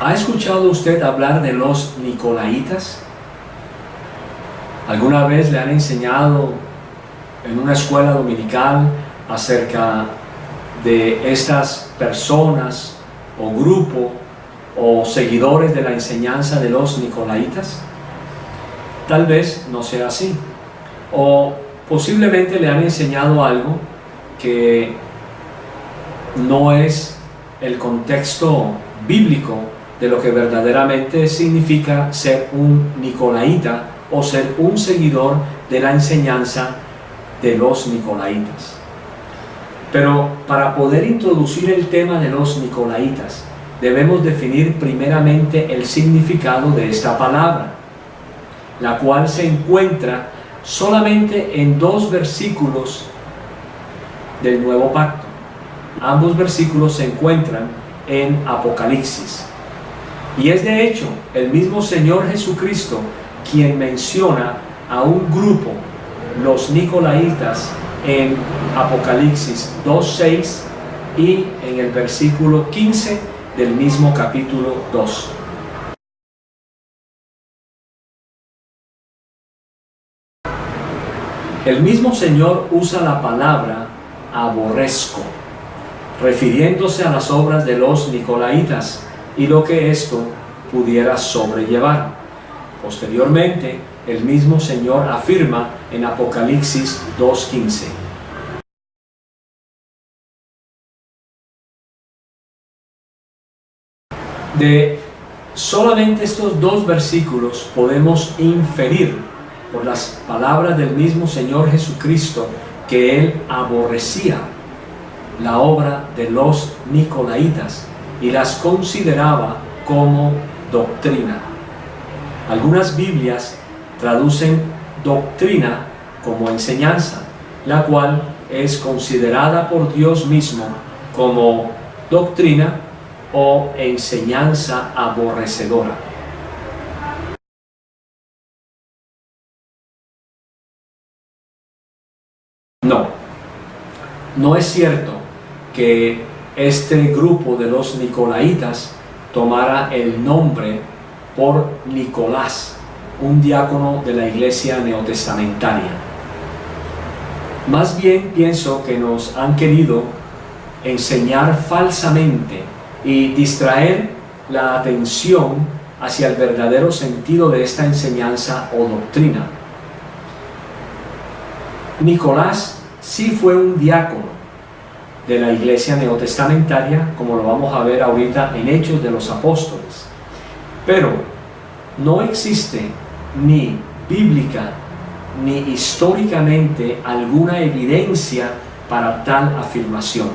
¿Ha escuchado usted hablar de los Nicolaitas? ¿Alguna vez le han enseñado en una escuela dominical acerca de estas personas o grupo o seguidores de la enseñanza de los Nicolaitas? Tal vez no sea así, o posiblemente le han enseñado algo que no es el contexto bíblico de lo que verdaderamente significa ser un Nicolaita o ser un seguidor de la enseñanza de los Nicolaitas. Pero para poder introducir el tema de los Nicolaitas, debemos definir primeramente el significado de esta palabra, la cual se encuentra solamente en 2 versículos del Nuevo Pacto. Ambos versículos se encuentran en Apocalipsis. Y es de hecho el mismo Señor Jesucristo quien menciona a un grupo, los Nicolaitas, en Apocalipsis 2:6 y en el versículo 15 del mismo capítulo 2. El mismo Señor usa la palabra aborrezco, refiriéndose a las obras de los Nicolaitas y lo que esto pudiera sobrellevar. Posteriormente, el mismo Señor afirma en Apocalipsis 2:15. De solamente estos 2 versículos podemos inferir por las palabras del mismo Señor Jesucristo que Él aborrecía la obra de los Nicolaitas y las consideraba como doctrina. Algunas Biblias traducen doctrina como enseñanza, la cual es considerada por Dios mismo como doctrina o enseñanza aborrecedora. No es cierto que este grupo de los Nicolaitas tomara el nombre por Nicolás, un diácono de la iglesia neotestamentaria. Más bien pienso que nos han querido enseñar falsamente y distraer la atención hacia el verdadero sentido de esta enseñanza o doctrina. Nicolás sí fue un diácono de la iglesia neotestamentaria, como lo vamos a ver ahorita en Hechos de los Apóstoles, pero no existe ni bíblica ni históricamente alguna evidencia para tal afirmación.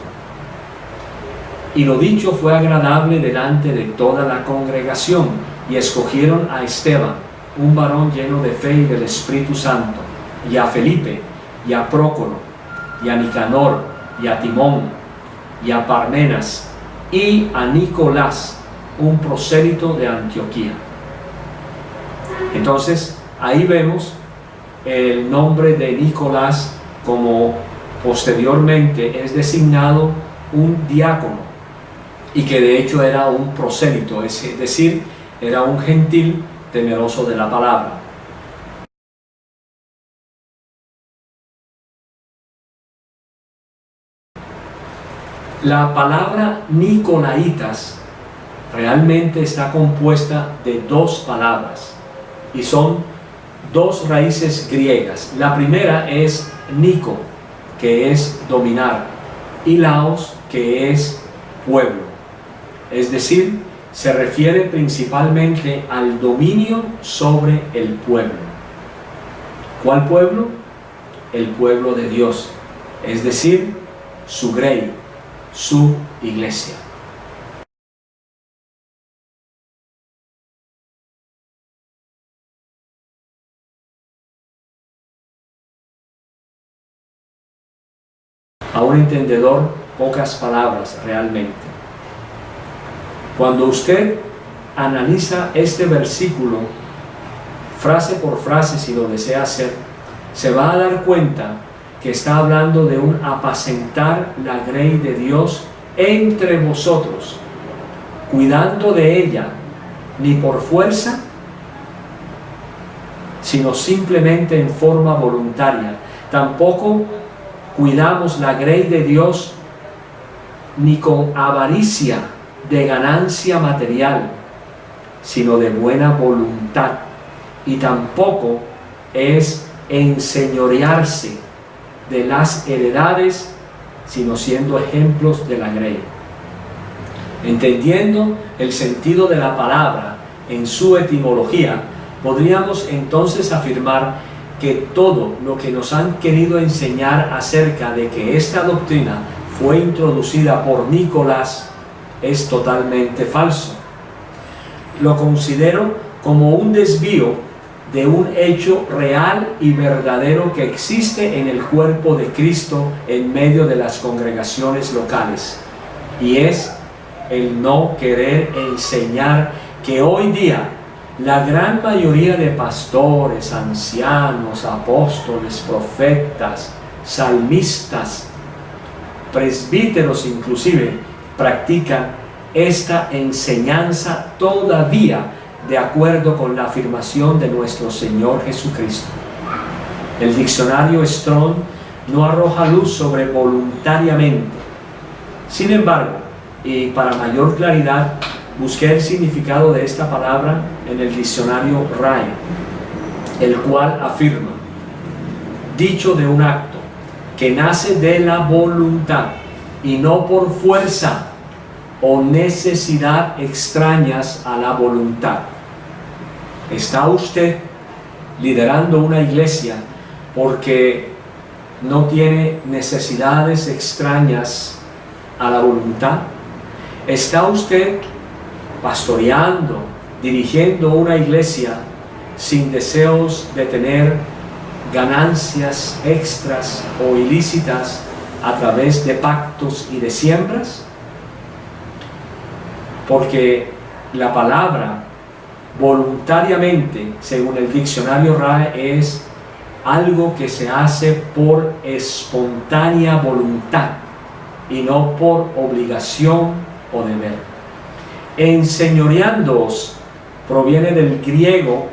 Y lo dicho fue agradable delante de toda la congregación, y escogieron a Esteban, un varón lleno de fe y del Espíritu Santo, y a Felipe, y a Prócoro, y a Nicanor, y a Timón, y a Parmenas, y a Nicolás, un prosélito de Antioquía. Entonces, ahí vemos el nombre de Nicolás, como posteriormente es designado un diácono, y que de hecho era un prosélito, es decir, era un gentil temeroso de la palabra. La palabra Nicolaitas realmente está compuesta de 2 palabras y son 2 raíces griegas. La primera es Nico, que es dominar, y Laos, que es pueblo. Es decir, se refiere principalmente al dominio sobre el pueblo. ¿Cuál pueblo? El pueblo de Dios, es decir, su grey, su iglesia. A un entendedor, pocas palabras realmente. Cuando usted analiza este versículo frase por frase, si lo desea hacer, se va a dar cuenta que está hablando de un apacentar la grey de Dios entre vosotros, cuidando de ella ni por fuerza, sino simplemente en forma voluntaria. Tampoco cuidamos la grey de Dios ni con avaricia de ganancia material, sino de buena voluntad. Y tampoco es enseñorearse de las heredades, sino siendo ejemplos de la grey. Entendiendo el sentido de la palabra en su etimología, podríamos entonces afirmar que todo lo que nos han querido enseñar acerca de que esta doctrina fue introducida por Nicolás es totalmente falso. Lo considero como un desvío de un hecho real y verdadero que existe en el cuerpo de Cristo en medio de las congregaciones locales, y es el no querer enseñar que hoy día la gran mayoría de pastores, ancianos, apóstoles, profetas, salmistas, presbíteros inclusive, practican esta enseñanza todavía de acuerdo con la afirmación de nuestro Señor Jesucristo. El diccionario Strong no arroja luz sobre voluntariamente. Sin embargo, y para mayor claridad, busqué el significado de esta palabra en el diccionario RAE, el cual afirma: dicho de un acto que nace de la voluntad y no por fuerza o necesidad extrañas a la voluntad. ¿Está usted liderando una iglesia porque no tiene necesidades extrañas a la voluntad? ¿Está usted pastoreando, dirigiendo una iglesia sin deseos de tener ganancias extras o ilícitas a través de pactos y de siembras? Porque la palabra voluntariamente, según el diccionario RAE, es algo que se hace por espontánea voluntad y no por obligación o deber. Enseñoreándoos proviene del griego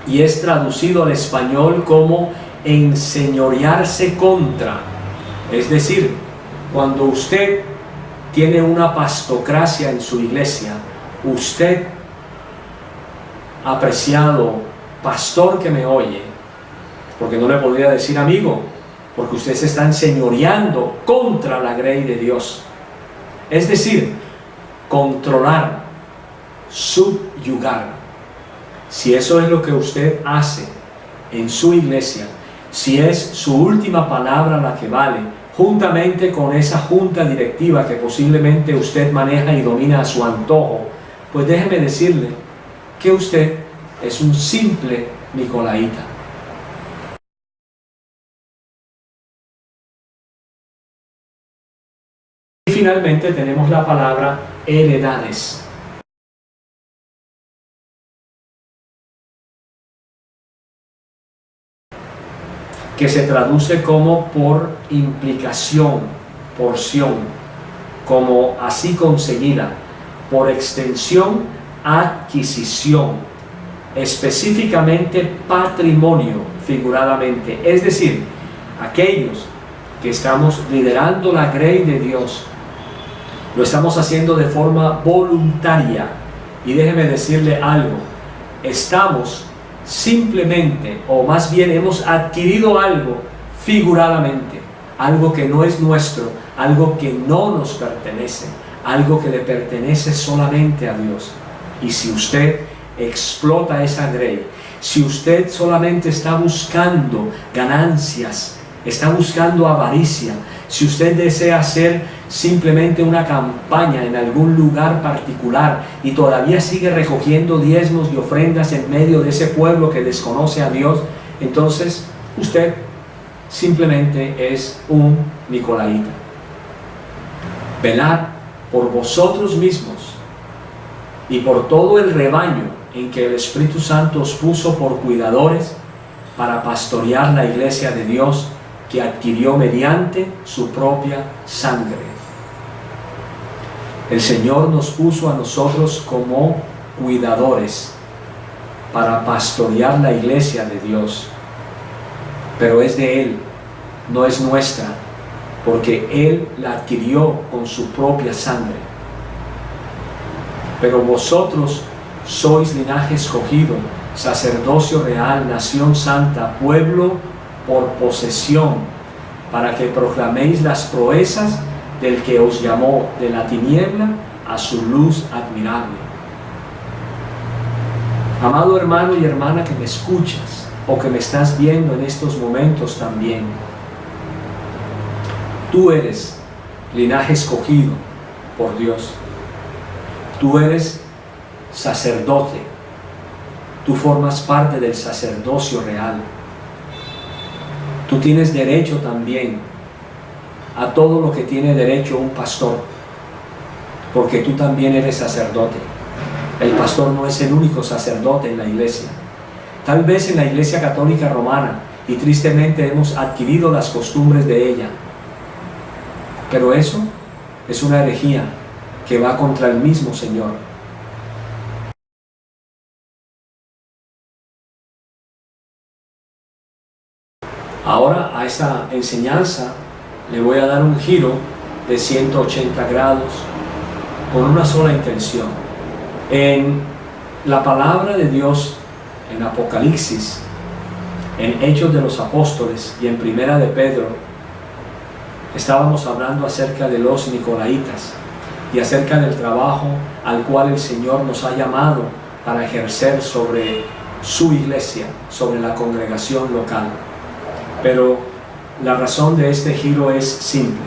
y es traducido al español como enseñorearse contra. Es decir, cuando usted tiene una pastocracia en su iglesia, usted, apreciado pastor que me oye, porque no le podría decir amigo, porque usted se está enseñoreando contra la grey de Dios. Es decir, controlar, subyugar. Si eso es lo que usted hace en su iglesia, si es su última palabra la que vale, juntamente con esa junta directiva que posiblemente usted maneja y domina a su antojo, pues déjeme decirle que usted es un simple nicolaíta. Y finalmente tenemos la palabra heredades. Que se traduce como por implicación, porción, como así conseguida, por extensión, adquisición, específicamente patrimonio, figuradamente. Es decir, aquellos que estamos liderando la grey de Dios, lo estamos haciendo de forma voluntaria. Y déjeme decirle algo, estamos simplemente, o más bien hemos adquirido algo figuradamente, algo que no es nuestro, algo que no nos pertenece, algo que le pertenece solamente a Dios. Y si usted explota esa grey, si usted solamente está buscando ganancias, está buscando avaricia, si usted desea hacer simplemente una campaña en algún lugar particular y todavía sigue recogiendo diezmos y ofrendas en medio de ese pueblo que desconoce a Dios, entonces usted simplemente es un nicolaíta. Velad por vosotros mismos y por todo el rebaño en que el Espíritu Santo os puso por cuidadores para pastorear la iglesia de Dios, que adquirió mediante su propia sangre. El Señor nos puso a nosotros como cuidadores para pastorear la iglesia de Dios, pero es de Él, no es nuestra, porque Él la adquirió con su propia sangre. Pero vosotros sois linaje escogido, sacerdocio real, nación santa, pueblo por posesión, para que proclaméis las proezas del que os llamó de la tiniebla a su luz admirable. Amado hermano y hermana que me escuchas o que me estás viendo en estos momentos también, tú eres linaje escogido por Dios. Tú eres sacerdote. Tú formas parte del sacerdocio real. Tú tienes derecho también a todo lo que tiene derecho un pastor, porque tú también eres sacerdote. El pastor no es el único sacerdote en la iglesia. Tal vez en la Iglesia Católica Romana, y tristemente hemos adquirido las costumbres de ella, pero eso es una herejía que va contra el mismo Señor. Ahora a esta enseñanza le voy a dar un giro de 180 grados con una sola intención. En la palabra de Dios, en Apocalipsis, en Hechos de los Apóstoles y en Primera de Pedro, estábamos hablando acerca de los Nicolaitas y acerca del trabajo al cual el Señor nos ha llamado para ejercer sobre su iglesia, sobre la congregación local. Pero la razón de este giro es simple.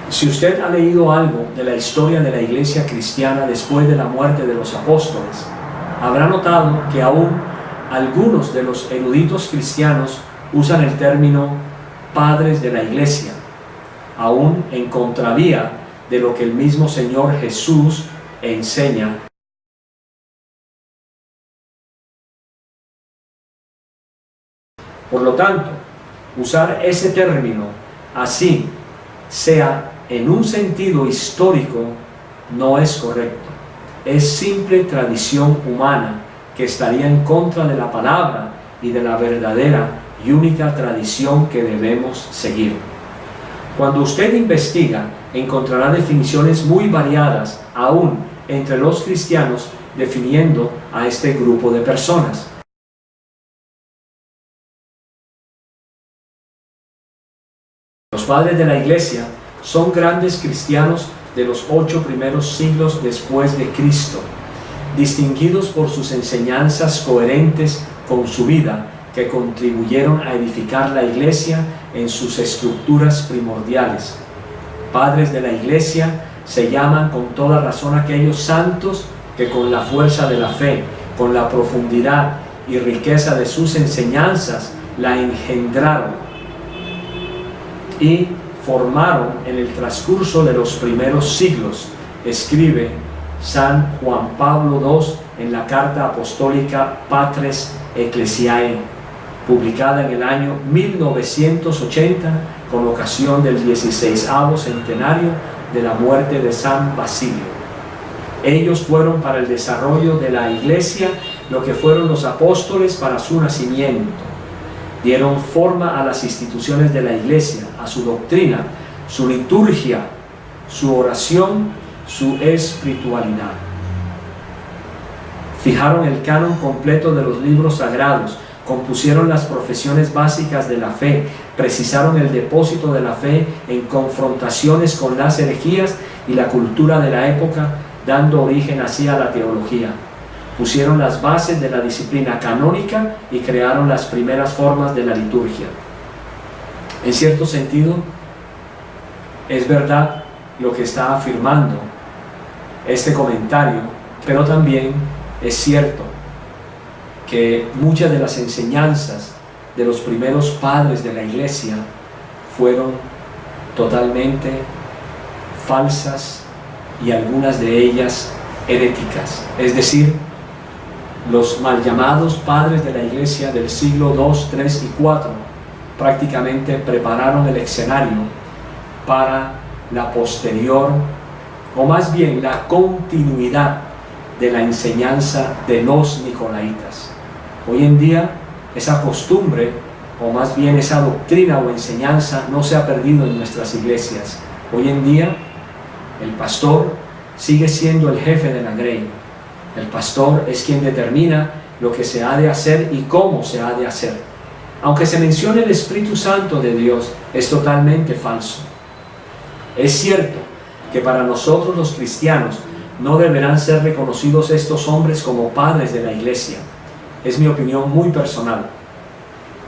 Si usted ha leído algo de la historia de la iglesia cristiana después de la muerte de los apóstoles, habrá notado que aún algunos de los eruditos cristianos usan el término padres de la iglesia, aún en contravía de lo que el mismo Señor Jesús enseña. Por lo tanto, usar ese término así, sea en un sentido histórico, no es correcto. Es simple tradición humana que estaría en contra de la palabra y de la verdadera y única tradición que debemos seguir. Cuando usted investiga, encontrará definiciones muy variadas, aún entre los cristianos, definiendo a este grupo de personas. Los padres de la iglesia son grandes cristianos de los 8 primeros siglos después de Cristo, distinguidos por sus enseñanzas coherentes con su vida, que contribuyeron a edificar la iglesia en sus estructuras primordiales. Padres de la iglesia se llaman con toda razón aquellos santos que con la fuerza de la fe, con la profundidad y riqueza de sus enseñanzas, la engendraron y formaron en el transcurso de los primeros siglos, escribe San Juan Pablo II en la carta apostólica Patres Ecclesiae, publicada en el año 1980 con ocasión del 16º centenario de la muerte de San Basilio. Ellos fueron para el desarrollo de la iglesia lo que fueron los apóstoles para su nacimiento. Dieron forma a las instituciones de la iglesia, a su doctrina, su liturgia, su oración, su espiritualidad. Fijaron el canon completo de los libros sagrados, compusieron las profesiones básicas de la fe, precisaron el depósito de la fe en confrontaciones con las herejías y la cultura de la época, dando origen así a la teología. Pusieron las bases de la disciplina canónica y crearon las primeras formas de la liturgia. En cierto sentido, es verdad lo que está afirmando este comentario, pero también es cierto que muchas de las enseñanzas de los primeros padres de la iglesia fueron totalmente falsas y algunas de ellas heréticas. Es decir, los mal llamados padres de la iglesia del siglo II, III y IV prácticamente prepararon el escenario para la posterior, o más bien la continuidad de la enseñanza de los nicolaitas. Hoy en día esa costumbre, o más bien esa doctrina o enseñanza, no se ha perdido en nuestras iglesias. Hoy en día el pastor sigue siendo el jefe de la grey. El pastor es quien determina lo que se ha de hacer y cómo se ha de hacer. Aunque se mencione el Espíritu Santo de Dios, es totalmente falso. Es cierto que para nosotros los cristianos no deberán ser reconocidos estos hombres como padres de la iglesia. Es mi opinión muy personal.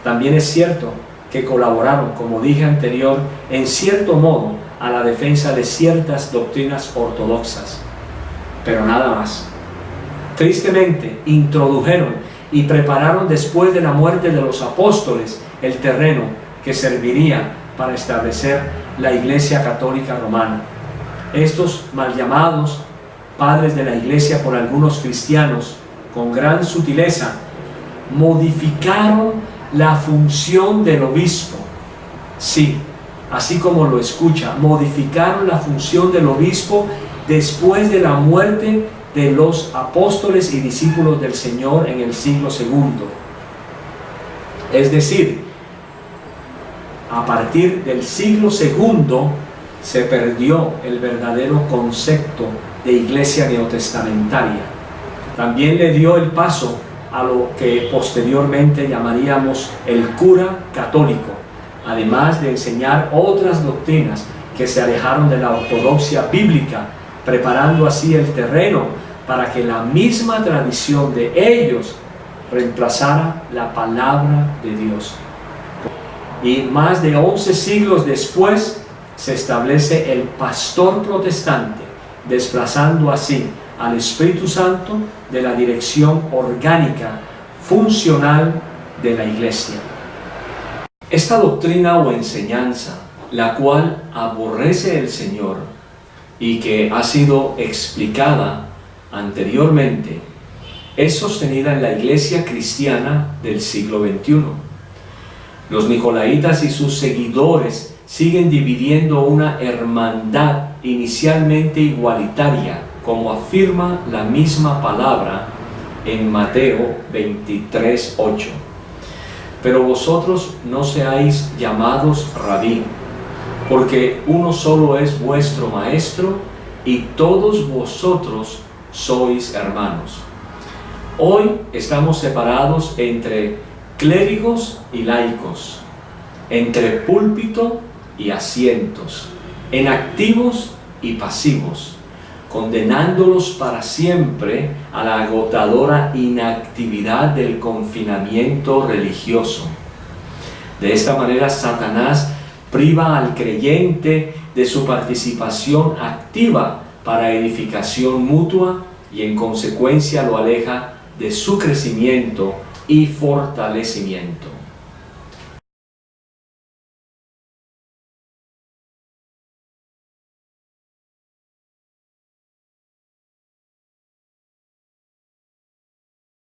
También es cierto que colaboraron, como dije anterior, en cierto modo a la defensa de ciertas doctrinas ortodoxas, pero nada más. Tristemente, introdujeron y prepararon después de la muerte de los apóstoles el terreno que serviría para establecer la Iglesia Católica Romana. Estos mal llamados padres de la Iglesia por algunos cristianos, con gran sutileza, modificaron la función del obispo. Sí, así como lo escucha, modificaron la función del obispo después de la muerte de los apóstoles y discípulos del Señor en el siglo II. Es decir, a partir del siglo II se perdió el verdadero concepto de iglesia neotestamentaria. También le dio el paso a lo que posteriormente llamaríamos el cura católico, además de enseñar otras doctrinas que se alejaron de la ortodoxia bíblica, preparando así el terreno para que la misma tradición de ellos reemplazara la palabra de Dios. Y más de 11 siglos después se establece el pastor protestante, desplazando así al Espíritu Santo de la dirección orgánica, funcional de la Iglesia. Esta doctrina o enseñanza, la cual aborrece el Señor y que ha sido explicada anteriormente, es sostenida en la Iglesia cristiana del siglo XXI. Los nicolaitas y sus seguidores siguen dividiendo una hermandad inicialmente igualitaria, como afirma la misma palabra en Mateo 23:8. Pero vosotros no seáis llamados rabí, porque uno solo es vuestro maestro, y todos vosotros sois hermanos. Hoy estamos separados entre clérigos y laicos, entre púlpito y asientos, en activos y pasivos, condenándolos para siempre a la agotadora inactividad del confinamiento religioso. De esta manera, Satanás priva al creyente de su participación activa para edificación mutua y en consecuencia lo aleja de su crecimiento y fortalecimiento.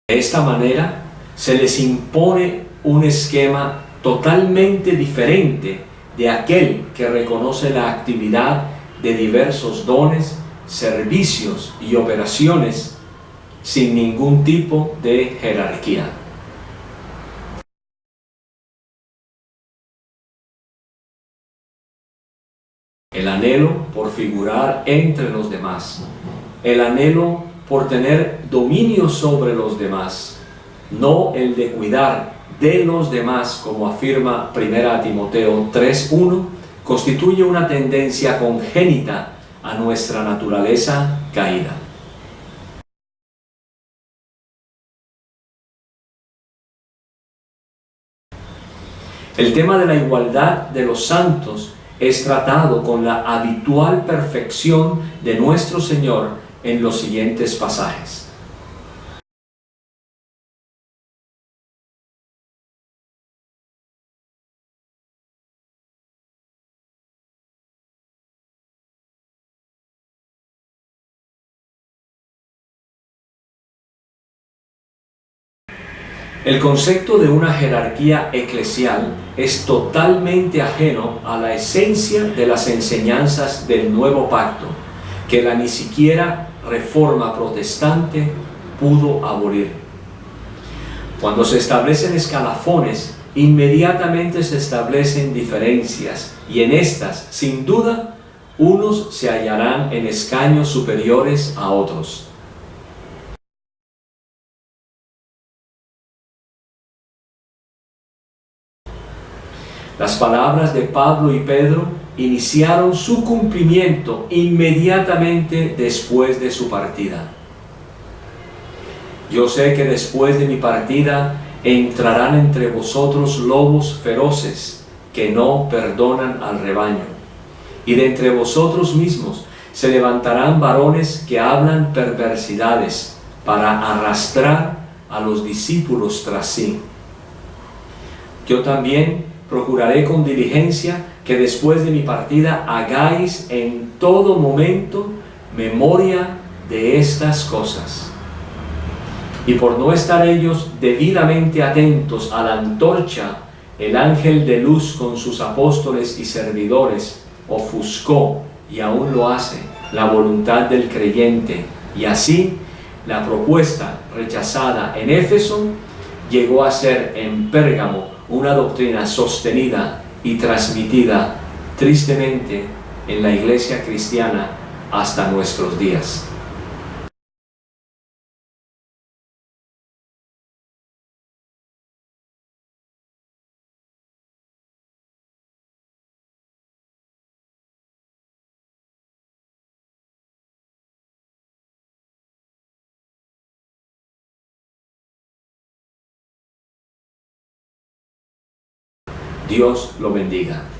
De esta manera se les impone un esquema totalmente diferente de aquel que reconoce la actividad de diversos dones, servicios y operaciones sin ningún tipo de jerarquía. El anhelo por figurar entre los demás, el anhelo por tener dominio sobre los demás, no el de cuidar de los demás, como afirma 1 Timoteo 3:1, constituye una tendencia congénita a nuestra naturaleza caída. El tema de la igualdad de los santos es tratado con la habitual perfección de nuestro Señor en los siguientes pasajes. El concepto de una jerarquía eclesial es totalmente ajeno a la esencia de las enseñanzas del Nuevo Pacto, que la ni siquiera Reforma protestante pudo abolir. Cuando se establecen escalafones, inmediatamente se establecen diferencias, y en estas, sin duda, unos se hallarán en escaños superiores a otros. Las palabras de Pablo y Pedro iniciaron su cumplimiento inmediatamente después de su partida. Yo sé que después de mi partida entrarán entre vosotros lobos feroces que no perdonan al rebaño, y de entre vosotros mismos se levantarán varones que hablan perversidades para arrastrar a los discípulos tras sí. Yo también procuraré con diligencia que después de mi partida hagáis en todo momento memoria de estas cosas. Y por no estar ellos debidamente atentos a la antorcha, el ángel de luz con sus apóstoles y servidores ofuscó, y aún lo hace, la voluntad del creyente, y así la propuesta rechazada en Éfeso llegó a ser en Pérgamo una doctrina sostenida y transmitida tristemente en la iglesia cristiana hasta nuestros días. Dios lo bendiga.